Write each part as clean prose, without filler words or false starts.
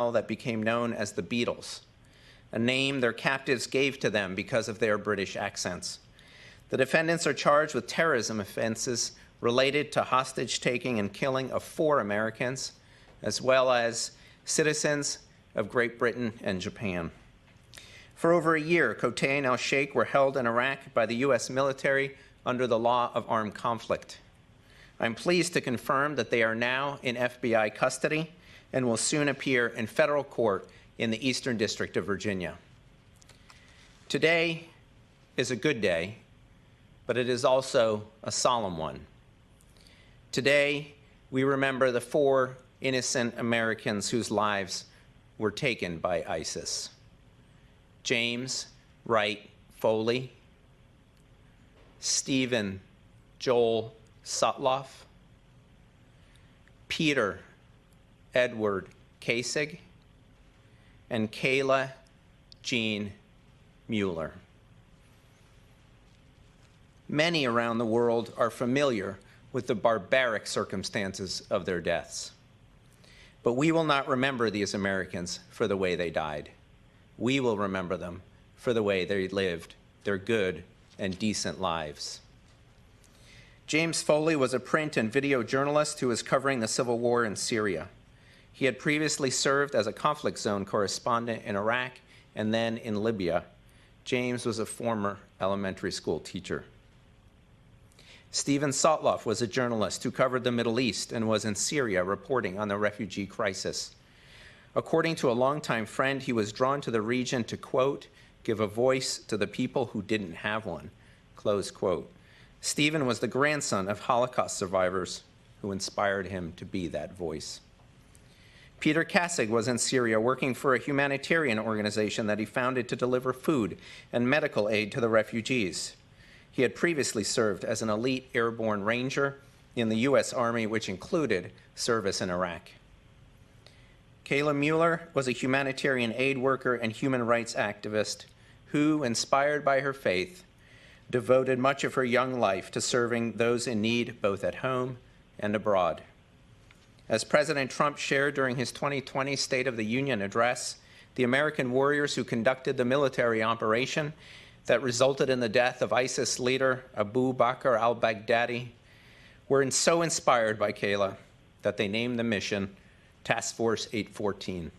that became known as the Beatles, a name their captives gave to them because of their British accents. The defendants are charged with terrorism offenses related to hostage-taking and killing of 4 Americans, as well as citizens of Great Britain and Japan. For over a year, Kotay and al-Sheikh were held in Iraq by the U.S. military under the law of armed conflict. I'm pleased to confirm that they are now in FBI custody and will soon appear in federal court in the Eastern District of Virginia. Today is a good day, but it is also a solemn one. Today, we remember the 4 innocent Americans whose lives were taken by ISIS. James Wright Foley, Stephen Joel Sutloff, Peter Edward Kasich, and Kayla Jean Mueller. Many around the world are familiar with the barbaric circumstances of their deaths. But we will not remember these Americans for the way they died. We will remember them for the way they lived their good and decent lives. James Foley was a print and video journalist who was covering the civil war in Syria. He had previously served as a conflict zone correspondent in Iraq and then in Libya. James was a former elementary school teacher. Stephen Sotloff was a journalist who covered the Middle East and was in Syria reporting on the refugee crisis. According to a longtime friend, he was drawn to the region to, quote, give a voice to the people who didn't have one, close quote. Stephen was the grandson of Holocaust survivors who inspired him to be that voice. Peter Kasich was in Syria working for a humanitarian organization that he founded to deliver food and medical aid to the refugees. He had previously served as an elite airborne ranger in the U.S. Army, which included service in Iraq. Kayla Mueller was a humanitarian aid worker and human rights activist who, inspired by her faith, devoted much of her young life to serving those in need both at home and abroad. As President Trump shared during his 2020 State of the Union address, the American warriors who conducted the military operation that resulted in the death of ISIS leader Abu Bakr al-Baghdadi were so inspired by Kayla that they named the mission Task Force 814,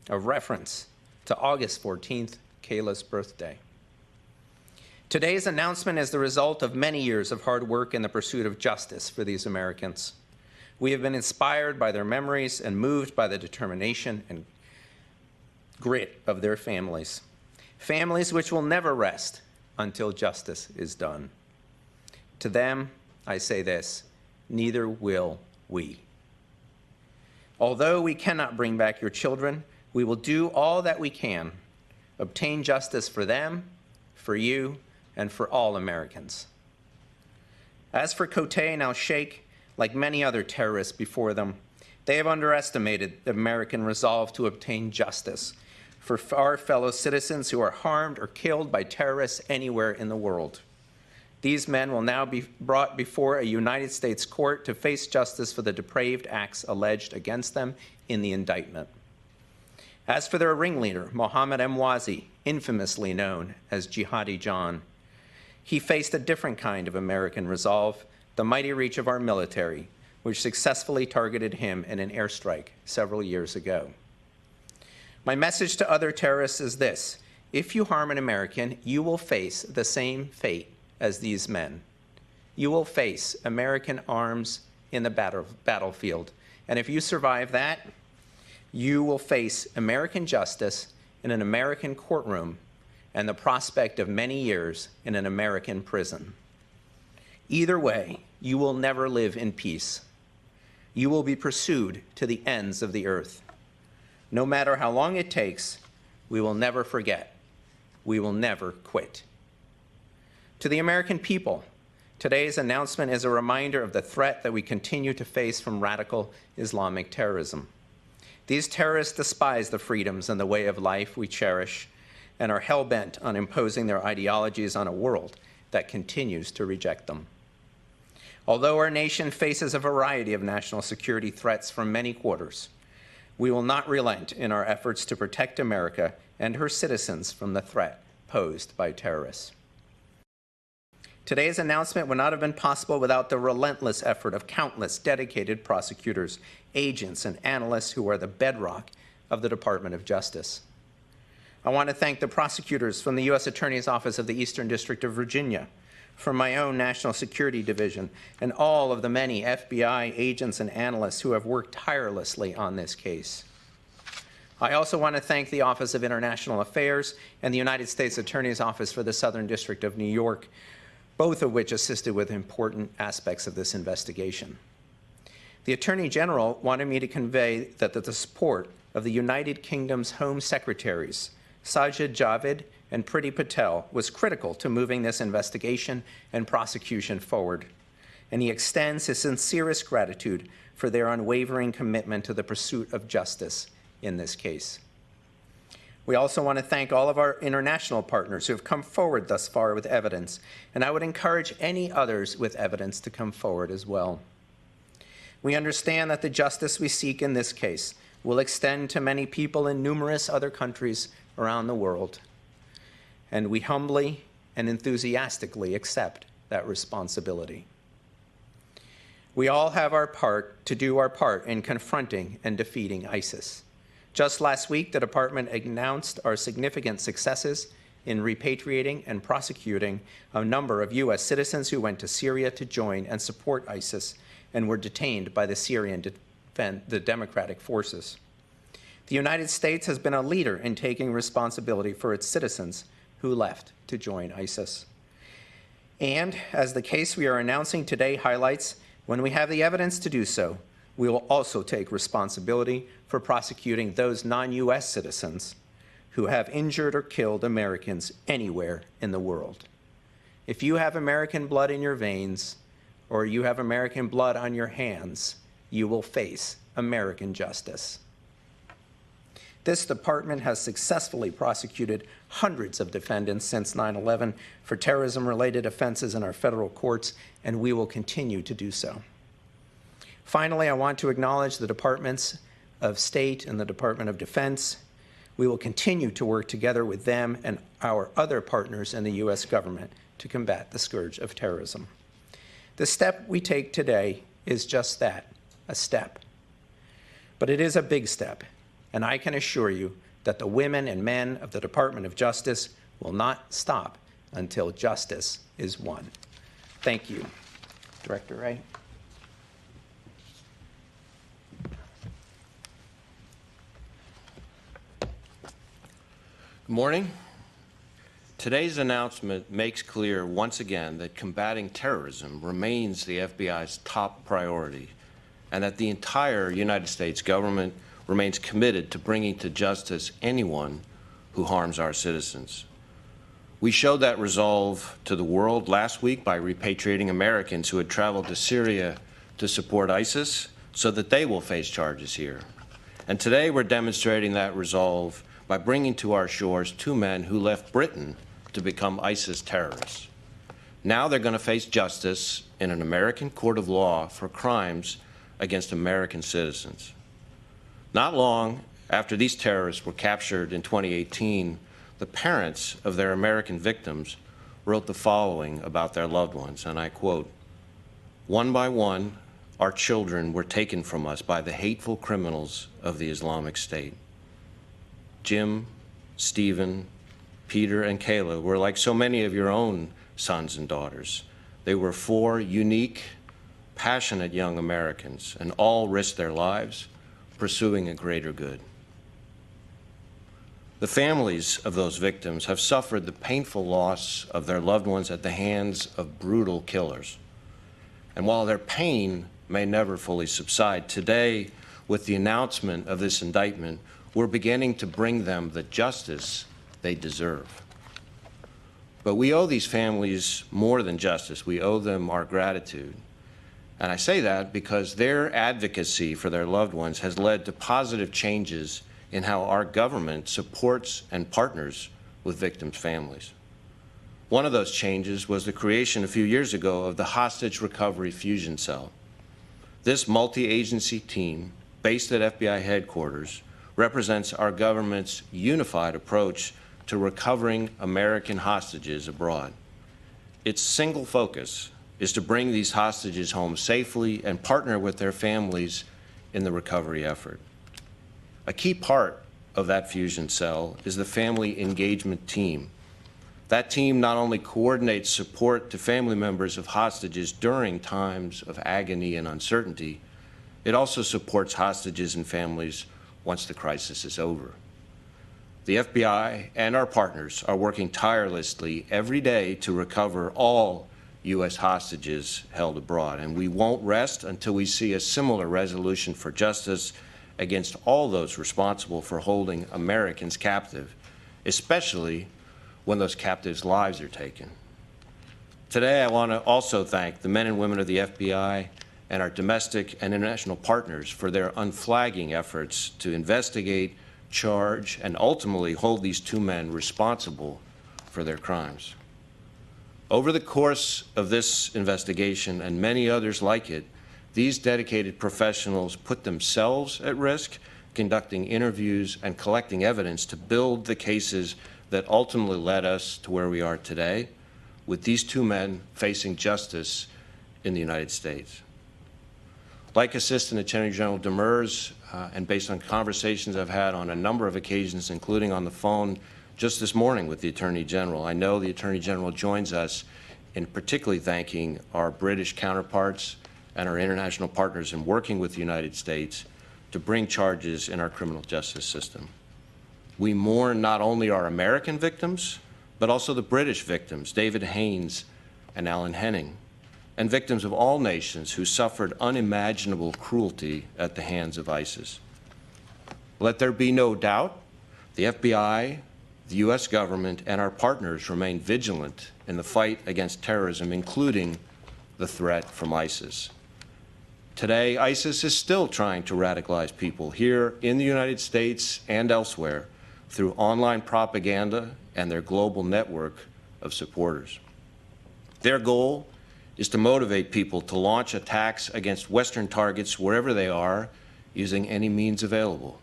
a reference to August 14th, Kayla's birthday. Today's announcement is the result of many years of hard work in the pursuit of justice for these Americans. We have been inspired by their memories and moved by the determination and grit of their families. Families which will never rest until justice is done. To them, I say this, neither will we. Although we cannot bring back your children, we will do all that we can, obtain justice for them, for you, and for all Americans. As for Kotay and al-Sheikh, like many other terrorists before them, they have underestimated the American resolve to obtain justice for our fellow citizens who are harmed or killed by terrorists anywhere in the world. These men will now be brought before a United States court to face justice for the depraved acts alleged against them in the indictment. As for their ringleader, Mohammed Emwazi, infamously known as Jihadi John, he faced a different kind of American resolve, the mighty reach of our military, which successfully targeted him in an airstrike several years ago. My message to other terrorists is this: if you harm an American, you will face the same fate as these men. You will face American arms in the battlefield. And if you survive that, you will face American justice in an American courtroom and the prospect of many years in an American prison. Either way, you will never live in peace. You will be pursued to the ends of the earth. No matter how long it takes, we will never forget. We will never quit. To the American people, today's announcement is a reminder of the threat that we continue to face from radical Islamic terrorism. These terrorists despise the freedoms and the way of life we cherish and are hell-bent on imposing their ideologies on a world that continues to reject them. Although our nation faces a variety of national security threats from many quarters, We will not relent in our efforts to protect America and her citizens from the threat posed by terrorists. Today's announcement would not have been possible without the relentless effort of countless dedicated prosecutors, agents, and analysts who are the bedrock of the Department of Justice. I want to thank the prosecutors from the U.S. Attorney's Office of the Eastern District of Virginia, from my own National Security Division, and all of the many FBI agents and analysts who have worked tirelessly on this case. I also want to thank the Office of International Affairs and the United States Attorney's Office for the Southern District of New York, both of which assisted with important aspects of this investigation. The Attorney General wanted me to convey that the support of the United Kingdom's Home Secretaries, Sajid Javid and Priti Patel, was critical to moving this investigation and prosecution forward, and he extends his sincerest gratitude for their unwavering commitment to the pursuit of justice in this case. We also want to thank all of our international partners who have come forward thus far with evidence, and I would encourage any others with evidence to come forward as well. We understand that the justice we seek in this case will extend to many people in numerous other countries around the world, and we humbly and enthusiastically accept that responsibility. We all have our part to do our part in confronting and defeating ISIS. Just last week, the Department announced our significant successes in repatriating and prosecuting a number of U.S. citizens who went to Syria to join and support ISIS and were detained by the Syrian Democratic Forces. The United States has been a leader in taking responsibility for its citizens who left to join ISIS. And as the case we are announcing today highlights, when we have the evidence to do so, we will also take responsibility for prosecuting those non-U.S. citizens who have injured or killed Americans anywhere in the world. If you have American blood in your veins or you have American blood on your hands, you will face American justice. This department has successfully prosecuted hundreds of defendants since 9/11 for terrorism-related offenses in our federal courts, and we will continue to do so. Finally, I want to acknowledge the Departments of State and the Department of Defense. We will continue to work together with them and our other partners in the U.S. government to combat the scourge of terrorism. The step we take today is just that, a step. But it is a big step, and I can assure you that the women and men of the Department of Justice will not stop until justice is won. Thank you. Director Wray. Good morning. Today's announcement makes clear once again that combating terrorism remains the FBI's top priority, and that the entire United States government remains committed to bringing to justice anyone who harms our citizens. We showed that resolve to the world last week by repatriating Americans who had traveled to Syria to support ISIS so that they will face charges here. And today we're demonstrating that resolve by bringing to our shores two men who left Britain to become ISIS terrorists. Now they're going to face justice in an American court of law for crimes against American citizens. Not long after these terrorists were captured in 2018, the parents of their American victims wrote the following about their loved ones, and I quote, "One by one, our children were taken from us by the hateful criminals of the Islamic State. Jim, Stephen, Peter, and Kayla were like so many of your own sons and daughters. They were four unique, passionate young Americans, and all risked their lives pursuing a greater good. The families of those victims have suffered the painful loss of their loved ones at the hands of brutal killers. And while their pain may never fully subside, today, with the announcement of this indictment, we're beginning to bring them the justice they deserve. But we owe these families more than justice. We owe them our gratitude. And I say that because their advocacy for their loved ones has led to positive changes in how our government supports and partners with victims' families. One of those changes was the creation a few years ago of the Hostage Recovery Fusion Cell. This multi-agency team based at FBI headquarters, represents our government's unified approach to recovering American hostages abroad. Its single focus is to bring these hostages home safely and partner with their families in the recovery effort. A key part of that fusion cell is the Family Engagement Team. That team not only coordinates support to family members of hostages during times of agony and uncertainty, it also supports hostages and families once the crisis is over. The FBI and our partners are working tirelessly every day to recover all U.S. hostages held abroad, and we won't rest until we see a similar resolution for justice against all those responsible for holding Americans captive, especially when those captives' lives are taken. Today, I want to also thank the men and women of the FBI and our domestic and international partners for their unflagging efforts to investigate, charge, and ultimately hold these two men responsible for their crimes. Over the course of this investigation and many others like it, these dedicated professionals put themselves at risk, conducting interviews and collecting evidence to build the cases that ultimately led us to where we are today, with these two men facing justice in the United States. Like Assistant Attorney General Demers, and based on conversations I've had on a number of occasions, including on the phone just this morning with the Attorney General, I know the Attorney General joins us in particularly thanking our British counterparts and our international partners in working with the United States to bring charges in our criminal justice system. We mourn not only our American victims, but also the British victims, David Haynes and Alan Henning, and victims of all nations who suffered unimaginable cruelty at the hands of ISIS. Let there be no doubt, the FBI, the U.S. government, and our partners remain vigilant in the fight against terrorism, including the threat from ISIS. Today, ISIS is still trying to radicalize people here in the United States and elsewhere through online propaganda and their global network of supporters. Their goal is to motivate people to launch attacks against Western targets wherever they are, using any means available.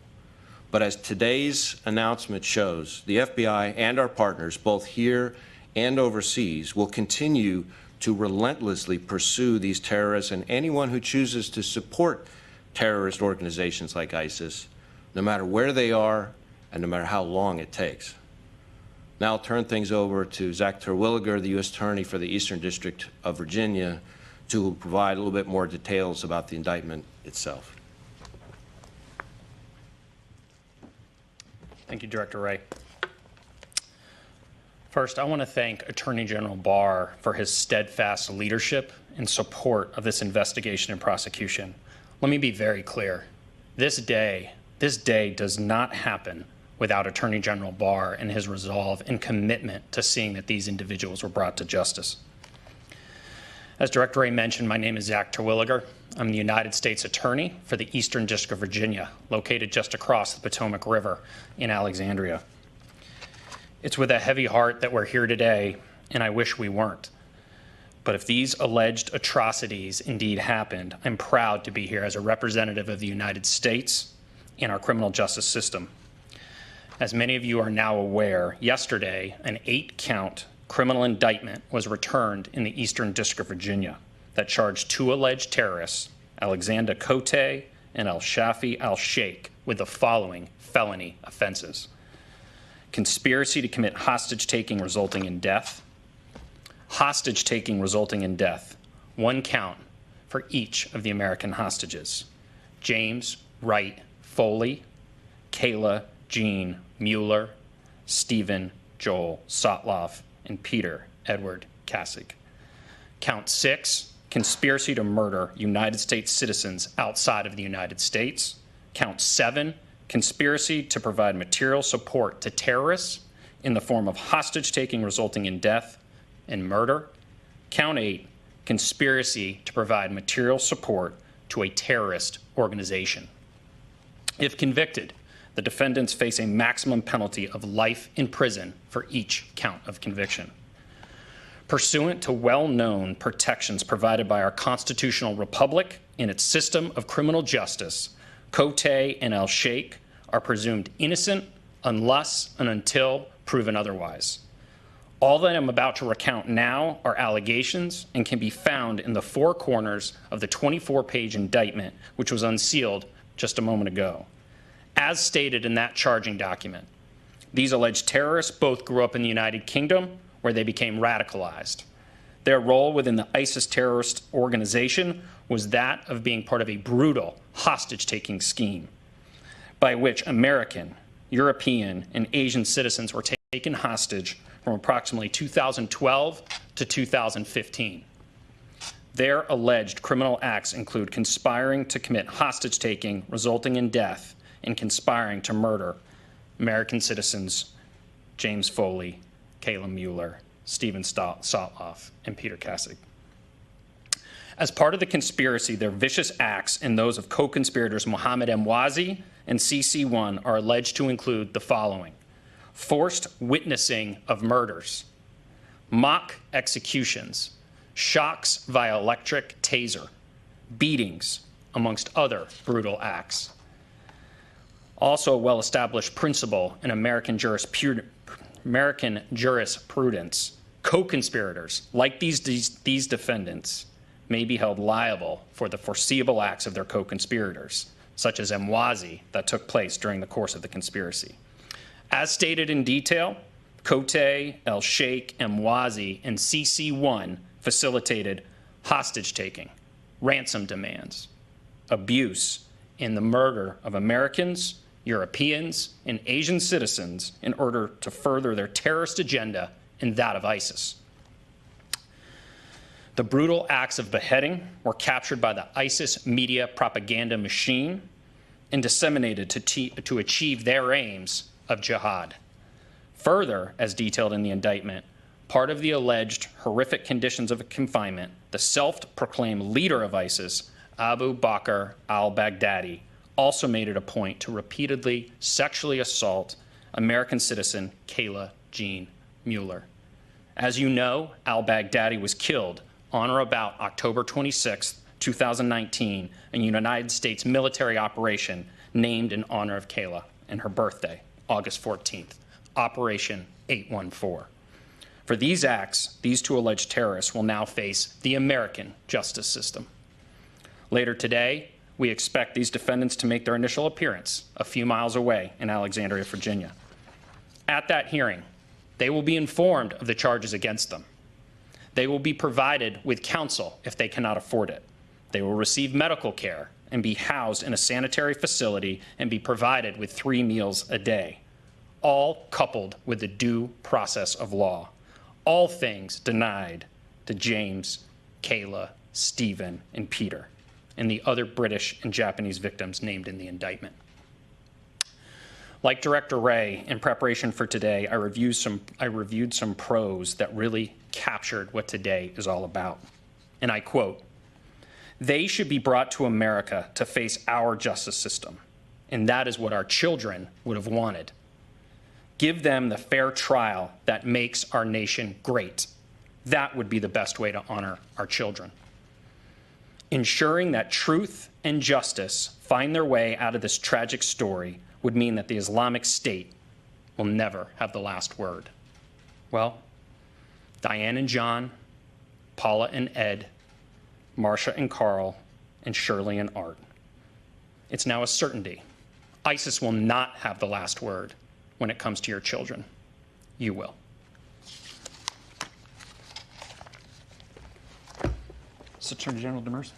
But as today's announcement shows, the FBI and our partners, both here and overseas, will continue to relentlessly pursue these terrorists and anyone who chooses to support terrorist organizations like ISIS, no matter where they are and no matter how long it takes. Now I'll turn things over to Zach Terwilliger, the U.S. Attorney for the Eastern District of Virginia, to provide a little bit more details about the indictment itself. Thank you, Director Wray. First, I want to thank Attorney General Barr for his steadfast leadership and support of this investigation and prosecution. Let me be very clear. This day does not happen without Attorney General Barr and his resolve and commitment to seeing that these individuals were brought to justice. As Director Wray mentioned, my name is Zach Terwilliger. I'm the United States Attorney for the Eastern District of Virginia, located just across the Potomac River in Alexandria. It's with a heavy heart that we're here today, and I wish we weren't. But if these alleged atrocities indeed happened, I'm proud to be here as a representative of the United States and our criminal justice system. As many of you are now aware, yesterday, an 8-count criminal indictment was returned in the Eastern District of Virginia that charged 2 alleged terrorists, Alexander Cote and Al-Shafi al-Sheikh, with the following felony offenses: conspiracy to commit hostage-taking resulting in death, hostage-taking resulting in death, 1 count for each of the American hostages: James Wright Foley, Kayla Jean Mueller, Stephen Joel Sotloff, and Peter Edward Kasich. Count 6, conspiracy to murder United States citizens outside of the United States. Count 7, conspiracy to provide material support to terrorists in the form of hostage-taking resulting in death and murder. Count 8, conspiracy to provide material support to a terrorist organization. If convicted, the defendants face a maximum penalty of life in prison for each count of conviction. Pursuant to well-known protections provided by our constitutional republic and its system of criminal justice, Kotay and El-Sheikh are presumed innocent unless and until proven otherwise. All that I'm about to recount now are allegations and can be found in the four corners of the 24-page indictment, which was unsealed just a moment ago. As stated in that charging document, these alleged terrorists both grew up in the United Kingdom, where they became radicalized. Their role within the ISIS terrorist organization was that of being part of a brutal hostage-taking scheme by which American, European, and Asian citizens were taken hostage from approximately 2012 to 2015. Their alleged criminal acts include conspiring to commit hostage-taking resulting in death and conspiring to murder American citizens James Foley, Kayla Mueller, Stephen Sotloff, and Peter Kasich. As part of the conspiracy, their vicious acts and those of co-conspirators Mohammed Emwazi and CC1 are alleged to include the following: forced witnessing of murders, mock executions, shocks via electric taser, beatings, amongst other brutal acts. Also a well-established principle in American jurisprudence, co-conspirators, like these defendants, may be held liable for the foreseeable acts of their co-conspirators, such as Emwazi, that took place during the course of the conspiracy. As stated in detail, Kotay, El-Sheikh, Emwazi, and CC1 facilitated hostage-taking, ransom demands, abuse, and the murder of Americans, Europeans, and Asian citizens in order to further their terrorist agenda and that of ISIS. The brutal acts of beheading were captured by the ISIS media propaganda machine and disseminated to achieve their aims of jihad. Further, as detailed in the indictment, part of the alleged horrific conditions of confinement, the self-proclaimed leader of ISIS, Abu Bakr al-Baghdadi, also made it a point to repeatedly sexually assault American citizen Kayla Jean Mueller. As you know, al-Baghdadi was killed on or about October 26, 2019, in a United States military operation named in honor of Kayla and her birthday, August 14th, Operation 814. For these acts, these two alleged terrorists will now face the American justice system. Later today, we expect these defendants to make their initial appearance a few miles away in Alexandria, Virginia. At that hearing, they will be informed of the charges against them. They will be provided with counsel if they cannot afford it. They will receive medical care and be housed in a sanitary facility and be provided with 3 meals a day, all coupled with the due process of law. All things denied to James, Kayla, Stephen, and Peter, and the other British and Japanese victims named in the indictment. Like Director Wray, in preparation for today, I reviewed some prose that really captured what today is all about. And I quote, "They should be brought to America to face our justice system, and that is what our children would have wanted. Give them the fair trial that makes our nation great. That would be the best way to honor our children. Ensuring that truth and justice find their way out of this tragic story would mean that the Islamic State will never have the last word." Well, Diane and John, Paula and Ed, Marcia and Carl, and Shirley and Art. It's now a certainty. ISIS will not have the last word when it comes to your children. You will. Attorney General Demers.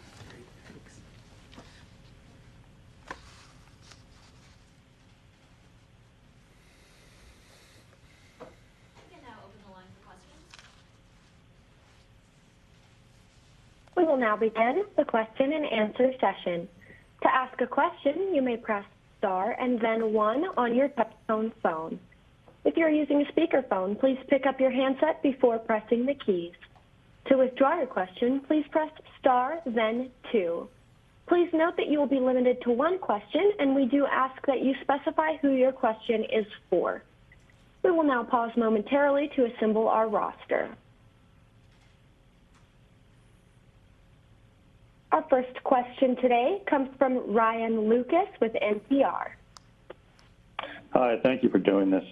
We will now begin the question and answer session. To ask a question, you may press star and then 1 on your touchtone phone. If you're using a speakerphone, please pick up your handset before pressing the keys. To withdraw your question, please press star, then 2. Please note that you will be limited to 1 question, and we do ask that you specify who your question is for. We will now pause momentarily to assemble our roster. Our first question today comes from Ryan Lucas with NPR. Hi, thank you for doing this.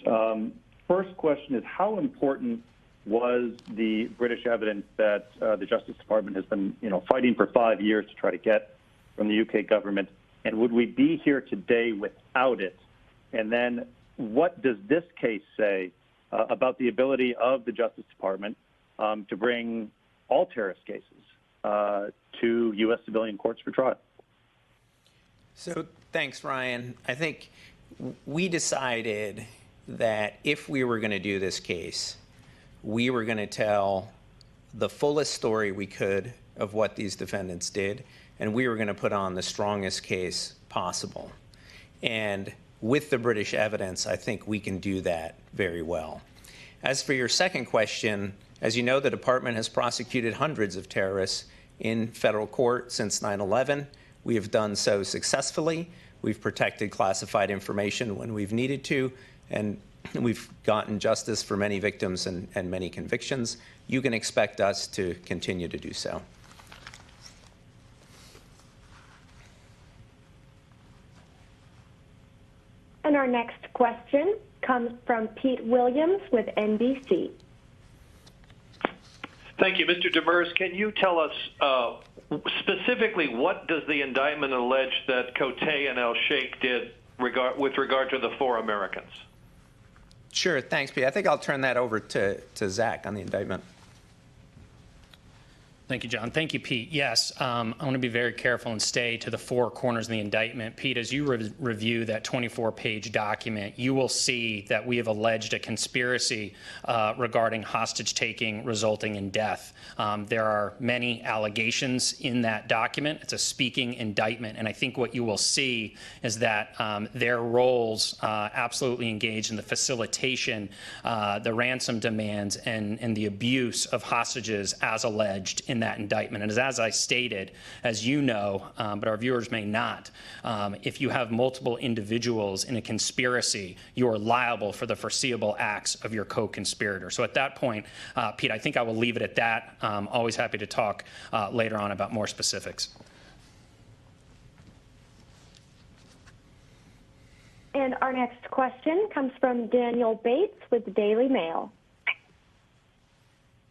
First question is, how important was the British evidence that the Justice Department has been, fighting for 5 years to try to get from the UK government? And would we be here today without it? And then what does this case say about the ability of the Justice Department to bring all terrorist cases to U.S. civilian courts for trial? So thanks, Ryan. I think we decided that if we were going to do this case, we were going to tell the fullest story we could of what these defendants did, and we were going to put on the strongest case possible. And with the British evidence, I think we can do that very well. As for your second question, as you know, the department has prosecuted hundreds of terrorists in federal court since 9/11. We have done so successfully. We've protected classified information when we've needed to, and we've gotten justice for many victims and many convictions. You can expect us to continue to do so. And our next question comes from Pete Williams with NBC. Thank you. Mr. Demers, can you tell us specifically what does the indictment allege that Coté and El-Sheikh did with regard to the 4 Americans? Sure. Thanks, Pete. I think I'll turn that over to Zach on the indictment. Thank you, John. Thank you, Pete. Yes, I want to be very careful and stay to the 4 corners of the indictment. Pete, as you review that 24-page document, you will see that we have alleged a conspiracy regarding hostage-taking resulting in death. There are many allegations in that document. It's a speaking indictment, and I think what you will see is that their roles absolutely engage in the facilitation, the ransom demands, and the abuse of hostages as alleged in that indictment. And as I stated, as you know, but our viewers may not, if you have multiple individuals in a conspiracy, you are liable for the foreseeable acts of your co-conspirator. So at that point, Pete, I think I will leave it at that. Always happy to talk later on about more specifics. And our next question comes from Daniel Bates with the Daily Mail.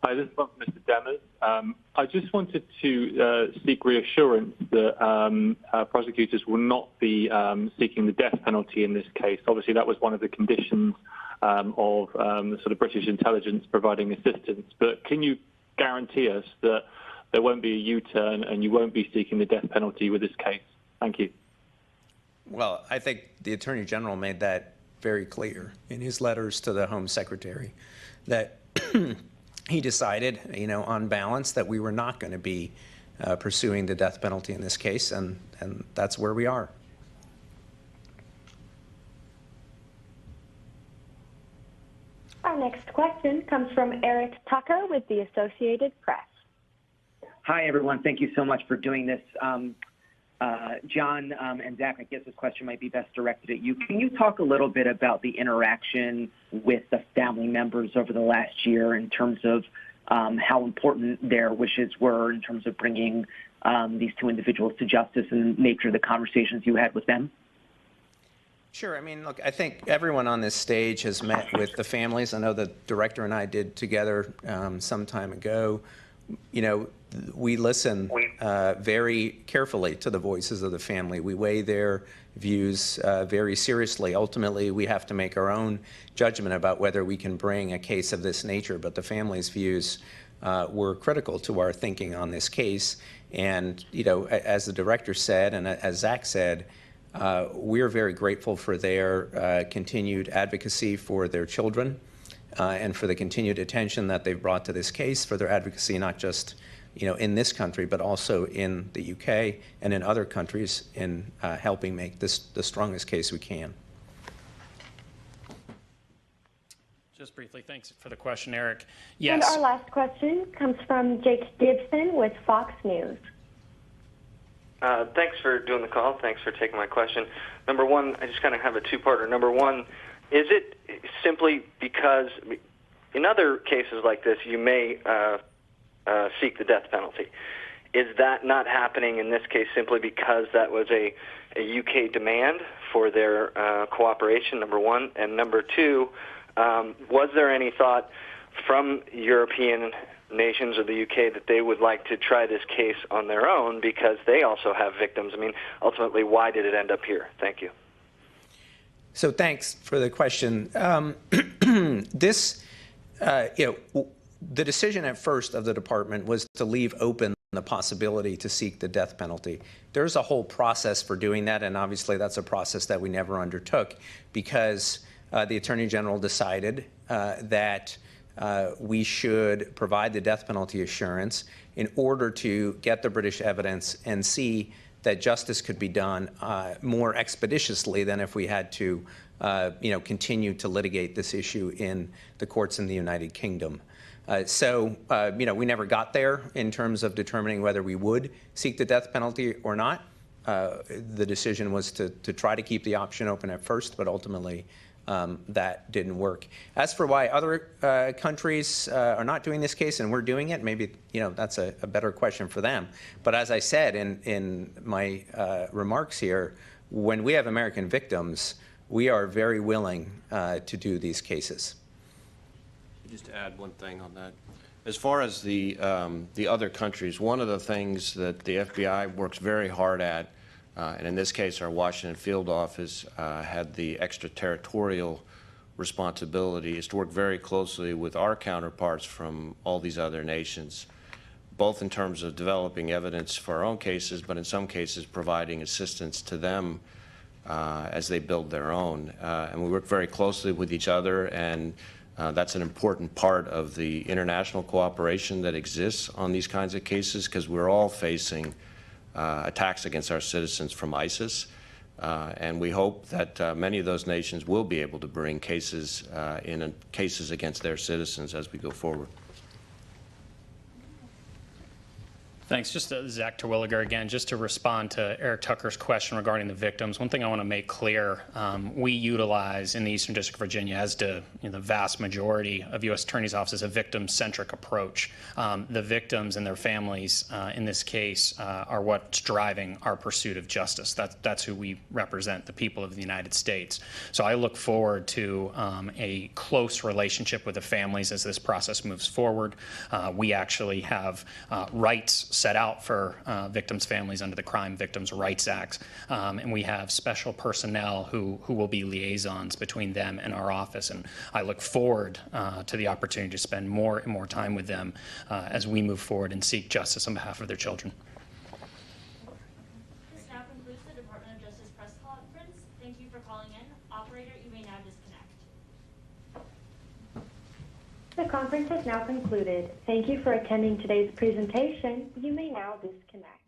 Hi, this is from Mr. Demers. I just wanted to seek reassurance that prosecutors will not be seeking the death penalty in this case. Obviously, that was one of the conditions of the sort of British intelligence providing assistance. But can you guarantee us that there won't be a U-turn and you won't be seeking the death penalty with this case? Thank you. Well, I think the Attorney General made that very clear in his letters to the Home Secretary that he decided, on balance, that we were not going to be pursuing the death penalty in this case, and that's where we are. Our next question comes from Eric Tucker with the Associated Press. Hi, everyone. Thank you so much for doing this. John and Zach, I guess this question might be best directed at you. Can you talk a little bit about the interaction with the family members over the last year in terms of how important their wishes were in terms of bringing these 2 individuals to justice and the nature of the conversations you had with them? Sure. I mean, look, I think everyone on this stage has met with the families. I know the director and I did together some time ago. We listen very carefully to the voices of the family. We weigh their views very seriously. Ultimately, we have to make our own judgment about whether we can bring a case of this nature, but the family's views were critical to our thinking on this case. And, as the director said, and as Zach said, we're very grateful for their continued advocacy for their children and for the continued attention that they've brought to this case, for their advocacy not just in this country, but also in the UK and in other countries in helping make this the strongest case we can. Just briefly, thanks for the question, Eric. Yes. And our last question comes from Jake Gibson with Fox News. Thanks for doing the call. Thanks for taking my question. Number one, I just kind of have a two-parter. Number one, is it simply because in other cases like this, you may seek the death penalty? Is that not happening in this case simply because that was a UK demand for their cooperation, number one? And number two, was there any thought from European nations or the UK that they would like to try this case on their own because they also have victims? I mean, ultimately, why did it end up here? Thank you. So thanks for the question. The decision at first of the department was to leave open the possibility to seek the death penalty. There's a whole process for doing that, and obviously that's a process that we never undertook because the Attorney General decided that we should provide the death penalty assurance in order to get the British evidence and see that justice could be done more expeditiously than if we had to continue to litigate this issue in the courts in the United Kingdom. We never got there in terms of determining whether we would seek the death penalty or not. The decision was to try to keep the option open at first, but ultimately that didn't work. As for why other countries are not doing this case and we're doing it, maybe that's a better question for them. But as I said in my remarks here, when we have American victims, we are very willing to do these cases. Just to add one thing on that. As far as the other countries, one of the things that the FBI works very hard at, and in this case our Washington field office had the extraterritorial responsibility, is to work very closely with our counterparts from all these other nations, both in terms of developing evidence for our own cases, but in some cases providing assistance to them as they build their own. And we work very closely with each other, and that's an important part of the international cooperation that exists on these kinds of cases because we're all facing attacks against our citizens from ISIS. And we hope that many of those nations will be able to bring cases against their citizens as we go forward. Thanks. Just Zach Terwilliger again, just to respond to Eric Tucker's question regarding the victims. One thing I want to make clear, we utilize in the Eastern District of Virginia, as do the vast majority of U.S. Attorney's offices, a victim-centric approach. The victims and their families in this case are what's driving our pursuit of justice. That's who we represent, the people of the United States. So I look forward to a close relationship with the families as this process moves forward. We actually have rights set out for victims' families under the Crime Victims' Rights Act, and we have special personnel who will be liaisons between them and our office, and I look forward to the opportunity to spend more and more time with them as we move forward and seek justice on behalf of their children. This now concludes the Department of Justice press conference. Thank you for calling in. Operator, you may now disconnect. The conference has now concluded. Thank you for attending today's presentation. You may now disconnect.